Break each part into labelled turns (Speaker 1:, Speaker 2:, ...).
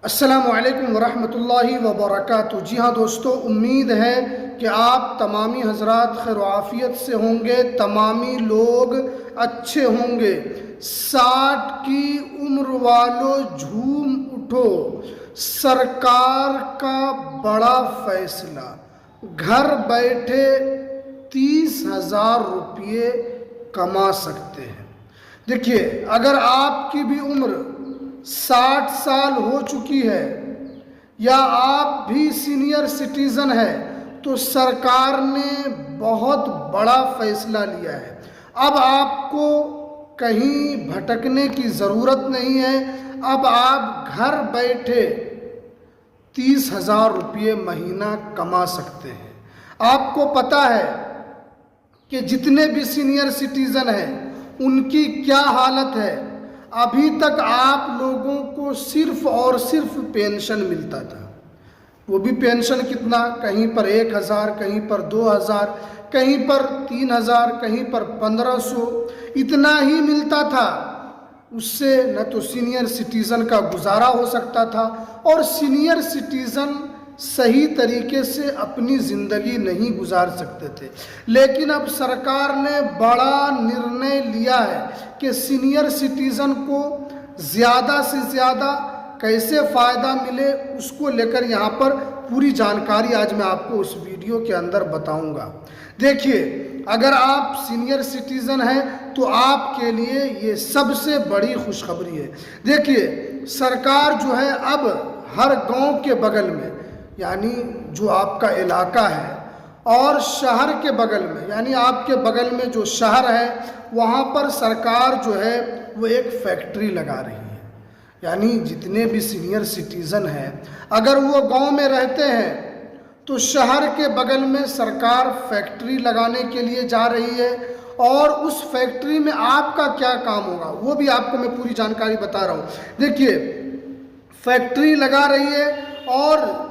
Speaker 1: अस्सलामु अलैकुम वरहमतुल्लाहि वबरकातुहू। जी हाँ दोस्तों, उम्मीद है कि आप तमामी हजरात खैर आफियत से होंगे, तमामी लोग अच्छे होंगे। 60 की उम्र वालों झूम उठो, सरकार का बड़ा फैसला, घर बैठे 30,000 रुपये कमा सकते हैं। देखिए, अगर आपकी भी उम्र 60 साल हो चुकी है या आप भी सीनियर सिटीज़न है तो सरकार ने बहुत बड़ा फैसला लिया है। अब आपको कहीं भटकने की ज़रूरत नहीं है। अब आप घर बैठे 30,000 रुपये महीना कमा सकते हैं। आपको पता है कि जितने भी सीनियर सिटीज़न हैं उनकी क्या हालत है। अभी तक आप लोगों को सिर्फ और सिर्फ पेंशन मिलता था। वो भी पेंशन कितना, कहीं पर 1,000, कहीं पर 2,000, कहीं पर 3,000, कहीं पर 1,500, इतना ही मिलता था। उससे न तो सीनियर सिटीज़न का गुजारा हो सकता था और सीनियर सिटीज़न सही तरीके से अपनी ज़िंदगी नहीं गुजार सकते थे। लेकिन अब सरकार ने बड़ा निर्णय लिया है कि सीनियर सिटीज़न को ज़्यादा से ज़्यादा कैसे फ़ायदा मिले, उसको लेकर यहाँ पर पूरी जानकारी आज मैं आपको उस वीडियो के अंदर बताऊँगा। देखिए, अगर आप सीनियर सिटीज़न हैं तो आपके लिए ये सबसे बड़ी खुशखबरी है। देखिए, सरकार जो है अब हर गांव के बगल में, यानी जो आपका इलाका है, और शहर के बगल में, यानी आपके बगल में जो शहर है वहाँ पर सरकार जो है वो एक फैक्ट्री लगा रही है। यानी जितने भी सीनियर सिटीज़न हैं अगर वो गांव में रहते हैं तो शहर के बगल में सरकार फैक्ट्री लगाने के लिए जा रही है। और उस फैक्ट्री में आपका क्या काम होगा वो भी आपको मैं पूरी जानकारी बता रहा हूँ। देखिए, फैक्ट्री लगा रही है और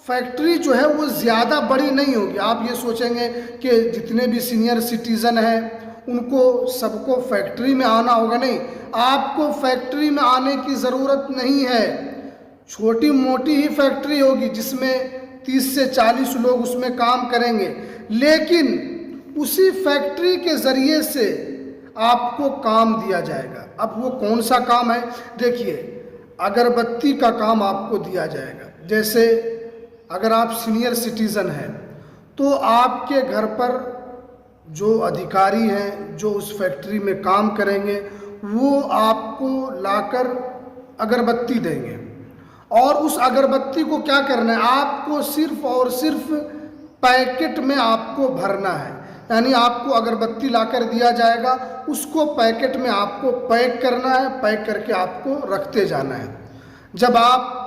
Speaker 1: फैक्ट्री जो है वो ज़्यादा बड़ी नहीं होगी। आप ये सोचेंगे कि जितने भी सीनियर सिटीज़न हैं उनको सबको फैक्ट्री में आना होगा, नहीं, आपको फैक्ट्री में आने की ज़रूरत नहीं है। छोटी मोटी ही फैक्ट्री होगी जिसमें 30 से 40 लोग उसमें काम करेंगे, लेकिन उसी फैक्ट्री के ज़रिए से आपको काम दिया जाएगा। अब वो कौन सा काम है? देखिए, अगरबत्ती का काम आपको दिया जाएगा। जैसे अगर आप सीनियर सिटीज़न हैं तो आपके घर पर जो अधिकारी हैं जो उस फैक्ट्री में काम करेंगे वो आपको लाकर अगरबत्ती देंगे और उस अगरबत्ती को क्या करना है, आपको सिर्फ और सिर्फ पैकेट में आपको भरना है। यानी आपको अगरबत्ती लाकर दिया जाएगा, उसको पैकेट में आपको पैक करना है, पैक करके आपको रखते जाना है। जब आप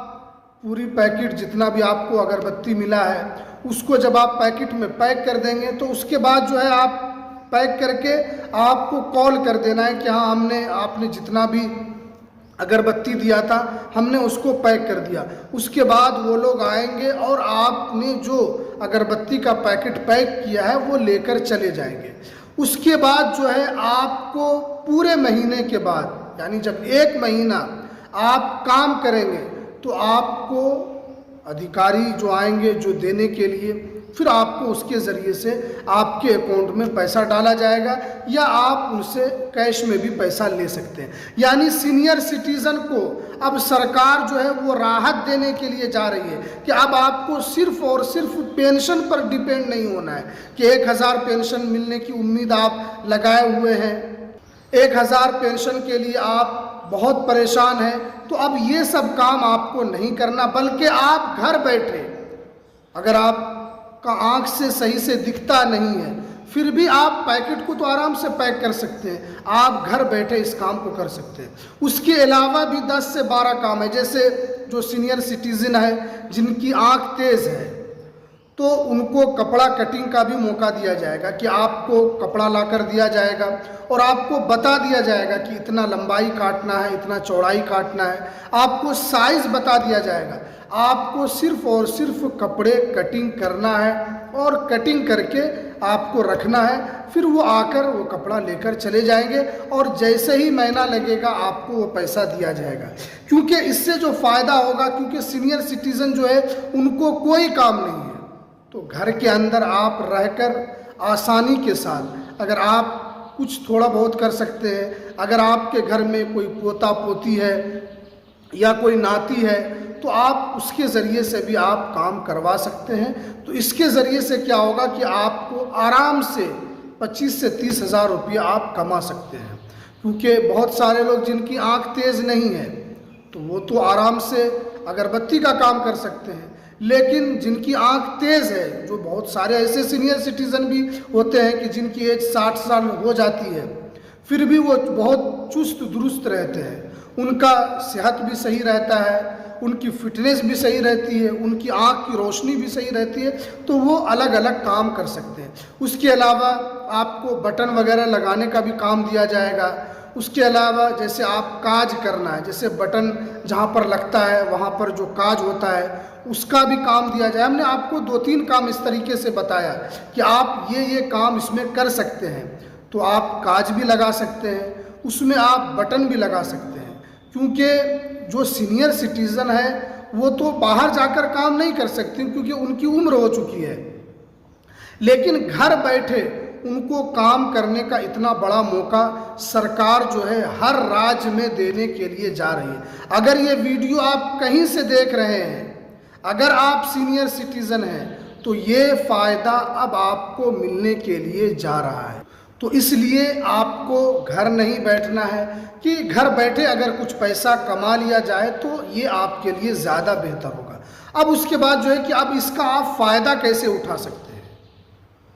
Speaker 1: पूरी पैकेट जितना भी आपको अगरबत्ती मिला है उसको जब आप पैकेट में पैक कर देंगे तो उसके बाद जो है आप पैक करके आपको कॉल कर देना है कि हाँ, आपने जितना भी अगरबत्ती दिया था हमने उसको पैक कर दिया। उसके बाद वो लोग आएंगे और आपने जो अगरबत्ती का पैकेट पैक किया है वो लेकर चले जाएंगे। उसके बाद जो है आपको पूरे महीने के बाद, यानी जब 1 महीना आप काम करेंगे तो आपको अधिकारी जो आएंगे जो देने के लिए, फिर आपको उसके ज़रिए से आपके अकाउंट में पैसा डाला जाएगा या आप उनसे कैश में भी पैसा ले सकते हैं। यानी सीनियर सिटीज़न को अब सरकार जो है वो राहत देने के लिए जा रही है कि अब आपको सिर्फ और सिर्फ पेंशन पर डिपेंड नहीं होना है कि 1,000 पेंशन मिलने की उम्मीद आप लगाए हुए हैं, 1,000 पेंशन के लिए आप बहुत परेशान हैं। तो अब ये सब काम आपको नहीं करना, बल्कि आप घर बैठे, अगर आपका आँख से सही से दिखता नहीं है फिर भी आप पैकेट को तो आराम से पैक कर सकते हैं, आप घर बैठे इस काम को कर सकते हैं। उसके अलावा भी 10 से 12 काम है। जैसे जो सीनियर सिटीज़न है जिनकी आँख तेज़ है तो उनको कपड़ा कटिंग का भी मौका दिया जाएगा कि आपको कपड़ा लाकर दिया जाएगा और आपको बता दिया जाएगा कि इतना लंबाई काटना है, इतना चौड़ाई काटना है, आपको साइज़ बता दिया जाएगा। आपको सिर्फ और सिर्फ कपड़े कटिंग करना है और कटिंग करके आपको रखना है, फिर वो आकर वो कपड़ा लेकर चले जाएंगे और जैसे ही महीना लगेगा आपको वो पैसा दिया जाएगा। क्योंकि इससे जो फ़ायदा होगा, क्योंकि सीनियर सिटीज़न जो है उनको कोई काम नहीं है, तो घर के अंदर आप रहकर आसानी के साथ अगर आप कुछ थोड़ा बहुत कर सकते हैं, अगर आपके घर में कोई पोता पोती है या कोई नाती है तो आप उसके ज़रिए से भी आप काम करवा सकते हैं। तो इसके ज़रिए से क्या होगा कि आपको आराम से 25 से 30 हज़ार रुपये आप कमा सकते हैं। क्योंकि बहुत सारे लोग जिनकी आंख तेज़ नहीं है तो वो तो आराम से अगरबत्ती का काम कर सकते हैं, लेकिन जिनकी आंख तेज़ है, जो बहुत सारे ऐसे सीनियर सिटीज़न भी होते हैं कि जिनकी एज 60 साल हो जाती है फिर भी वो बहुत चुस्त दुरुस्त रहते हैं, उनका सेहत भी सही रहता है, उनकी फिटनेस भी सही रहती है, उनकी आँख की रोशनी भी सही रहती है, तो वो अलग अलग काम कर सकते हैं। उसके अलावा आपको बटन वगैरह लगाने का भी काम दिया जाएगा। उसके अलावा जैसे आप काज करना है, जैसे बटन जहाँ पर लगता है वहाँ पर जो काज होता है उसका भी काम दिया जाए। हमने आपको 2-3 काम इस तरीके से बताया कि आप ये काम इसमें कर सकते हैं। तो आप काज भी लगा सकते हैं, उसमें आप बटन भी लगा सकते हैं, क्योंकि जो सीनियर सिटीज़न है वो तो बाहर जाकर काम नहीं कर सकते क्योंकि उनकी उम्र हो चुकी है, लेकिन घर बैठे उनको काम करने का इतना बड़ा मौका सरकार जो है हर राज्य में देने के लिए जा रही है। अगर ये वीडियो आप कहीं से देख रहे हैं, अगर आप सीनियर सिटीज़न हैं तो ये फ़ायदा अब आपको मिलने के लिए जा रहा है। तो इसलिए आपको घर नहीं बैठना है कि घर बैठे अगर कुछ पैसा कमा लिया जाए तो ये आपके लिए ज़्यादा बेहतर होगा। अब उसके बाद जो है कि अब इसका आप फ़ायदा कैसे उठा सकते हैं।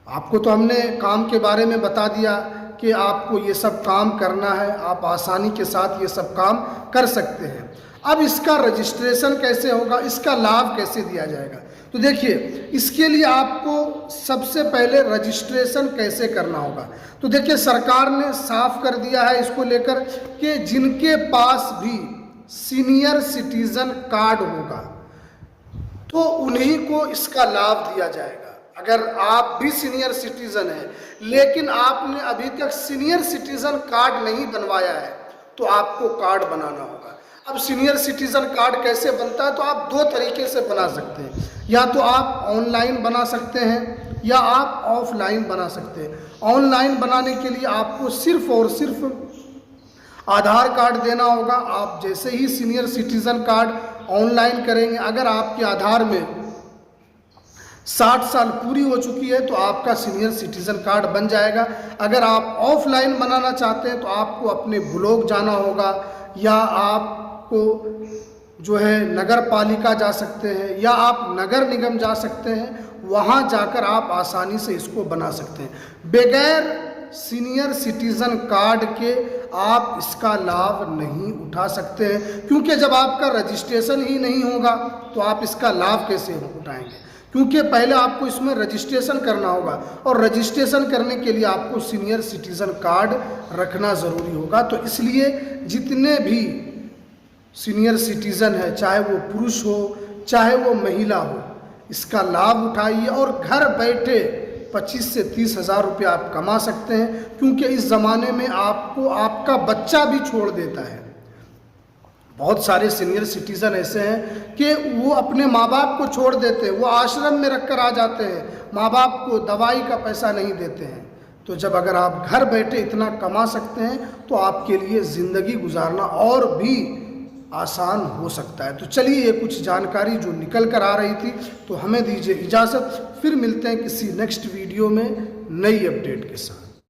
Speaker 1: आपको तो हमने काम के बारे में बता दिया कि आपको ये सब काम करना है, आप आसानी के साथ ये सब काम कर सकते हैं। अब इसका रजिस्ट्रेशन कैसे होगा, इसका लाभ कैसे दिया जाएगा। तो देखिए, इसके लिए आपको सबसे पहले रजिस्ट्रेशन कैसे करना होगा। तो देखिए, सरकार ने साफ कर दिया है इसको लेकर कि जिनके पास भी सीनियर सिटीज़न कार्ड होगा तो उन्हीं को इसका लाभ दिया जाएगा। अगर आप भी सीनियर सिटीज़न हैं लेकिन आपने अभी तक सीनियर सिटीज़न कार्ड नहीं बनवाया है तो आपको कार्ड बनाना होगा। अब सीनियर सिटीज़न कार्ड कैसे बनता है, तो आप 2 तरीके से बना सकते हैं। या तो आप ऑनलाइन बना सकते हैं या आप ऑफलाइन बना सकते हैं। ऑनलाइन बनाने के लिए आपको सिर्फ और सिर्फ आधार कार्ड देना होगा। आप जैसे ही सीनियर सिटीज़न कार्ड ऑनलाइन करेंगे, अगर आपके आधार में 60 साल पूरी हो चुकी है तो आपका सीनियर सिटीज़न कार्ड बन जाएगा। अगर आप ऑफलाइन बनाना चाहते हैं तो आपको अपने ब्लॉक जाना होगा या आपको जो है नगर पालिका जा सकते हैं या आप नगर निगम जा सकते हैं, वहाँ जाकर आप आसानी से इसको बना सकते हैं। बगैर सीनियर सिटीज़न कार्ड के आप इसका लाभ नहीं उठा सकते हैं, क्योंकि जब आपका रजिस्ट्रेशन ही नहीं होगा तो आप इसका लाभ कैसे उठाएंगे। क्योंकि पहले आपको इसमें रजिस्ट्रेशन करना होगा और रजिस्ट्रेशन करने के लिए आपको सीनियर सिटीज़न कार्ड रखना ज़रूरी होगा। तो इसलिए जितने भी सीनियर सिटीज़न है, चाहे वो पुरुष हो चाहे वो महिला हो, इसका लाभ उठाइए और घर बैठे 25 से 30 हज़ार रुपये आप कमा सकते हैं। क्योंकि इस ज़माने में आपको आपका बच्चा भी छोड़ देता है। बहुत सारे सीनियर सिटीज़न ऐसे हैं कि वो अपने माँ बाप को छोड़ देते हैं, वो आश्रम में रख कर आ जाते हैं, माँ बाप को दवाई का पैसा नहीं देते हैं। तो जब अगर आप घर बैठे इतना कमा सकते हैं तो आपके लिए ज़िंदगी गुजारना और भी आसान हो सकता है। तो चलिए, ये कुछ जानकारी जो निकल कर आ रही थी, तो हमें दीजिए इजाज़त। फिर मिलते हैं किसी नेक्स्ट वीडियो में नई अपडेट के साथ।